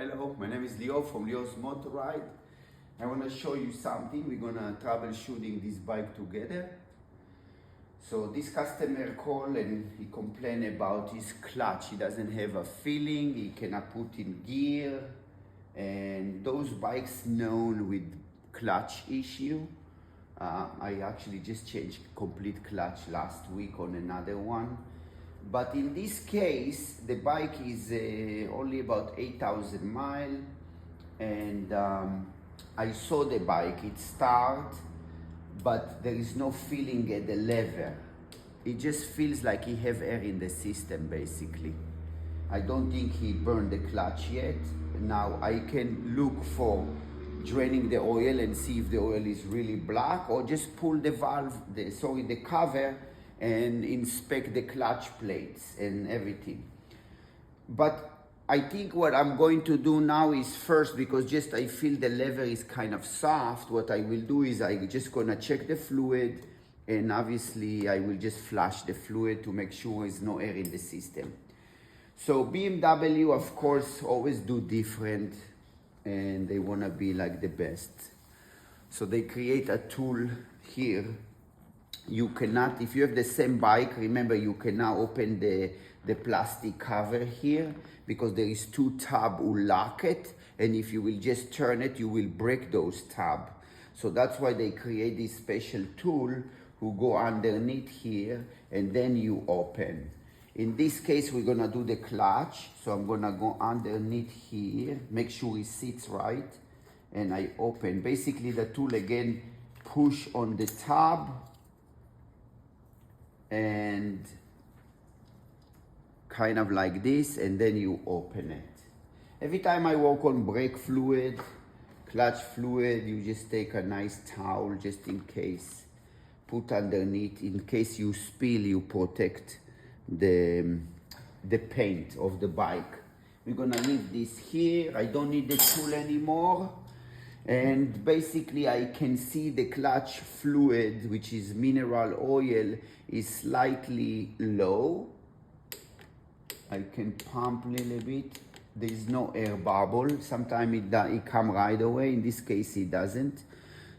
Hello, my name is Leo from Leo's Motor Ride. I want to show you something. We're going to troubleshooting this bike together. So this customer called and he complained about his clutch. He doesn't have a feeling, he cannot put in gear. And those bikes known with clutch issue. I actually just changed complete clutch last week on another one. But in this case, the bike is only about 8,000 miles, and I saw the bike, it starts, but there is no feeling at the lever. It just feels like he have air in the system, basically. I don't think he burned the clutch yet. Now I can look for draining the oil and see if the oil is really black, or just pull the valve, the cover, and inspect the clutch plates and everything. But I think what I'm going to do now is first, because just I feel the lever is kind of soft, what I will do is I just gonna check the fluid, and obviously I will just flush the fluid to make sure there's no air in the system. So BMW, of course, always do different, and they wanna be like the best. So they create a tool here. You cannot, if you have the same bike, remember you cannot open the plastic cover here, because there is two tabs who lock it, and if you will just turn it, you will break those tabs. So that's why they create this special tool who go underneath here, and then you open. In this case, we're gonna do the clutch, so I'm gonna go underneath here, make sure it sits right, and I open. Basically, the tool again push on the tab, and kind of like this, and then you open it. Every time I work on brake fluid, clutch fluid, you just take a nice towel just in case, put underneath, in case you spill, you protect the paint of the bike. We're gonna leave this here. I don't need the tool anymore. And basically I can see the clutch fluid, which is mineral oil, is slightly low. I can pump a little bit. There is no air bubble. Sometimes it comes right away. In this case, it doesn't.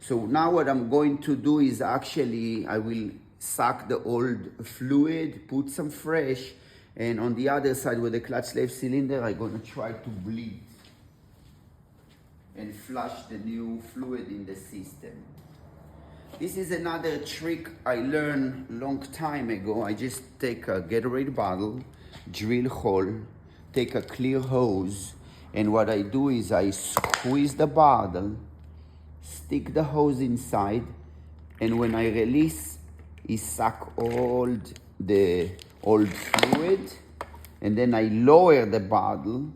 So now what I'm going to do is actually, I will suck the old fluid, put some fresh, and on the other side with the clutch slave cylinder, I'm gonna try to bleed and flush the new fluid in the system. This is another trick I learned long time ago. I just take a Gatorade bottle, drill hole, take a clear hose, and what I do is I squeeze the bottle, stick the hose inside, and when I release, it suck all the old fluid, and then I lower the bottle,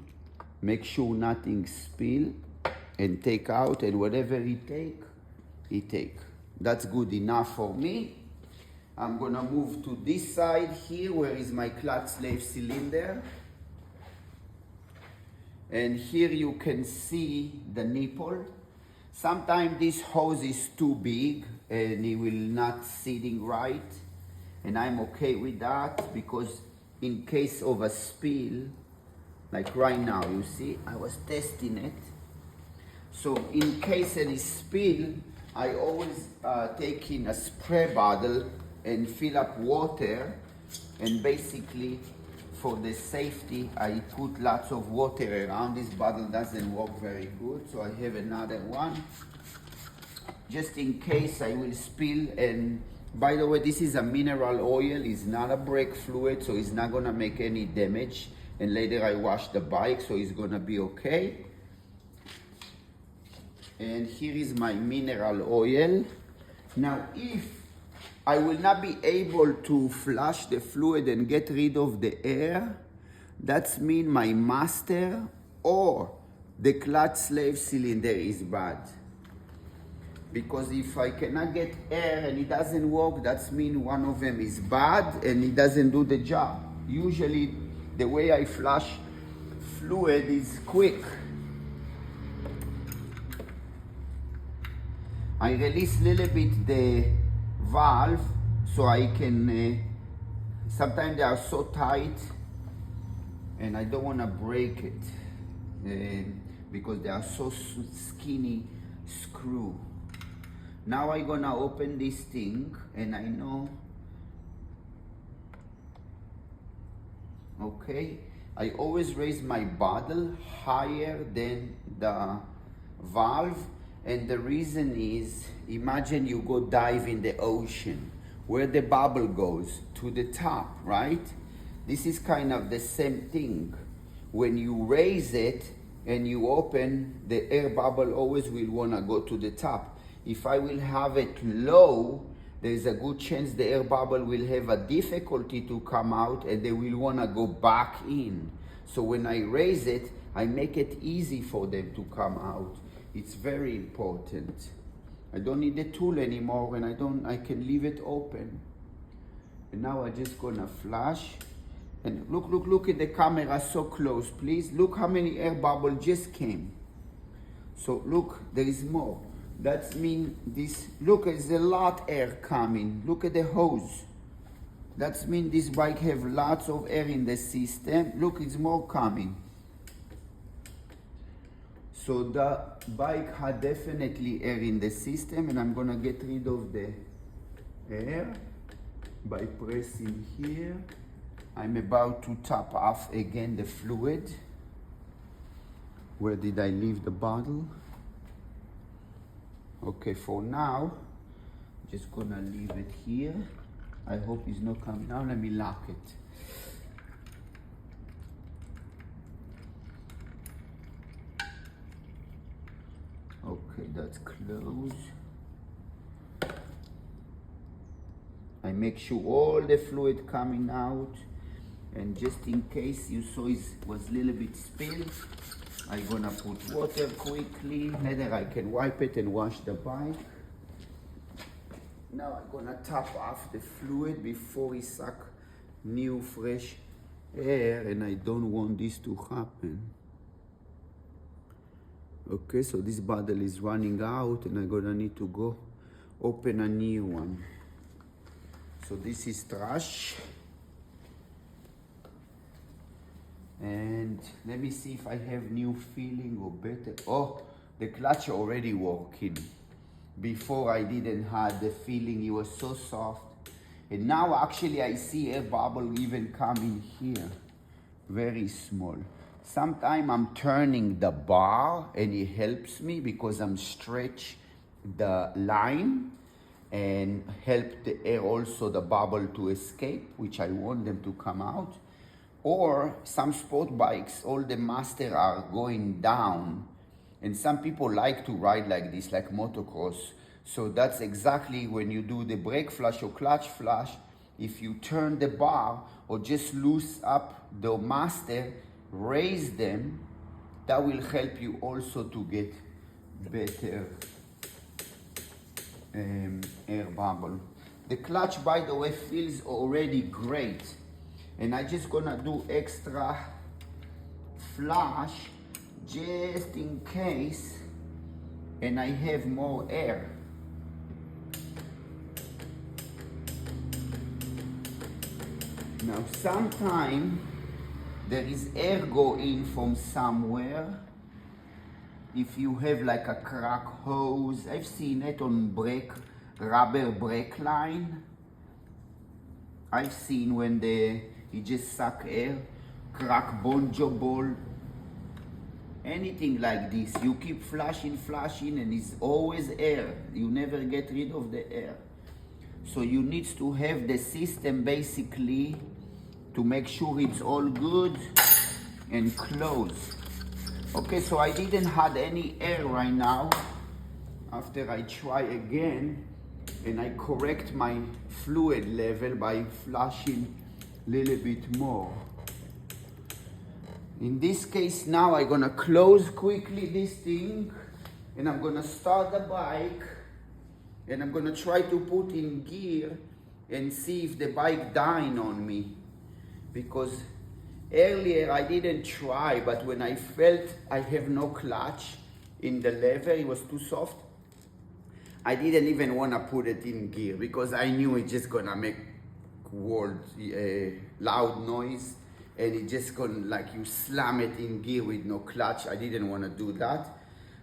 make sure nothing spill, and take out, and whatever it take. That's good enough for me. I'm gonna move to this side here, where is my clutch slave cylinder. And here you can see the nipple. Sometimes this hose is too big and it will not sitting right. And I'm okay with that, because in case of a spill, like right now, you see, I was testing it. So in case any spill, I always take in a spray bottle and fill up water, and basically for the safety, I put lots of water around. This bottle doesn't work very good, so I have another one, just in case I will spill. And by the way, this is a mineral oil, it's not a brake fluid, so it's not gonna make any damage. And later I wash the bike, so it's gonna be okay. And here is my mineral oil. Now, if I will not be able to flush the fluid and get rid of the air, that means my master or the clutch slave cylinder is bad. Because if I cannot get air and it doesn't work, that means one of them is bad and it doesn't do the job. Usually the way I flush fluid is quick. I release a little bit the valve so I can, sometimes they are so tight and I don't want to break it. because they are so skinny screw. Now I'm gonna open this thing, and I know, okay, I always raise my bottle higher than the valve, and the reason is, imagine you go dive in the ocean, where the bubble goes to the top, right? This is kind of the same thing. When you raise it and you open, the air bubble always will wanna go to the top. If I will have it low, there is a good chance the air bubble will have a difficulty to come out, and they will wanna go back in. So when I raise it, I make it easy for them to come out. It's very important. I don't need the tool anymore, and I can leave it open. And now I'm just gonna flash. And look at the camera so close, please. Look how many air bubbles just came. So look, there is more. That means this, look, there's a lot air coming. Look at the hose. That means this bike have lots of air in the system. Look, it's more coming. So the bike had definitely air in the system, and I'm gonna get rid of the air by pressing here. I'm about to top off again the fluid. Where did I leave the bottle? Okay, for now, just gonna leave it here. I hope it's not coming out. Let me lock it. Okay, that's closed. I make sure all the fluid coming out, and just in case you saw it was a little bit spilled, I'm gonna put water quickly. Later I can wipe it and wash the bike. Now I'm gonna top off the fluid before it suck new fresh air, and I don't want this to happen. Okay, so this bottle is running out, and I'm gonna need to go open a new one. So this is trash. And let me see if I have new feeling or better. Oh, the clutch already working. Before I didn't have the feeling, it was so soft. And now actually I see a bubble even coming here. Very small. Sometimes I'm turning the bar and it helps me because I'm stretch the line and help the air also the bubble to escape, which I want them to come out. Or some sport bikes, all the master are going down, and some people like to ride like this, like motocross. So that's exactly when you do the brake flush or clutch flush. If you turn the bar or just loose up the master, raise them, that will help you also to get better air bubble. The clutch, by the way, feels already great. And I just gonna do extra flush just in case, and I have more air. Now sometimes there is air go in from somewhere. If you have like a crack hose, I've seen it on rubber brake line. I've seen when it just suck air, crack bonjo ball, anything like this. You keep flushing, and it's always air. You never get rid of the air. So you need to have the system basically to make sure it's all good and closed. Okay, so I didn't have any air right now. After I try again, and I correct my fluid level by flushing a little bit more. In this case now I'm gonna close quickly this thing, and I'm gonna start the bike, and I'm gonna try to put in gear and see if the bike dying on me. Because earlier I didn't try, but when I felt I have no clutch in the lever, it was too soft, I didn't even want to put it in gear because I knew it's just gonna make loud noise, and it just gonna, like, you slam it in gear with no clutch. I didn't want to do that,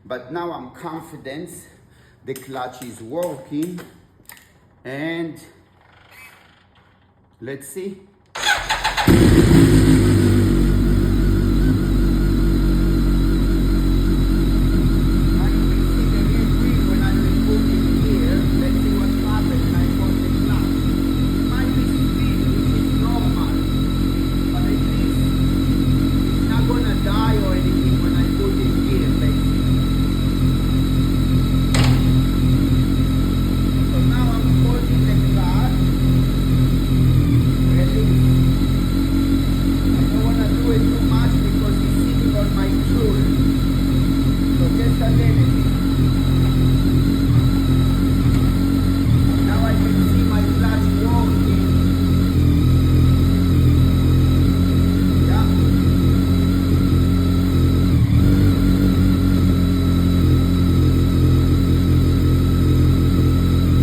but now I'm confident the clutch is working, and let's see.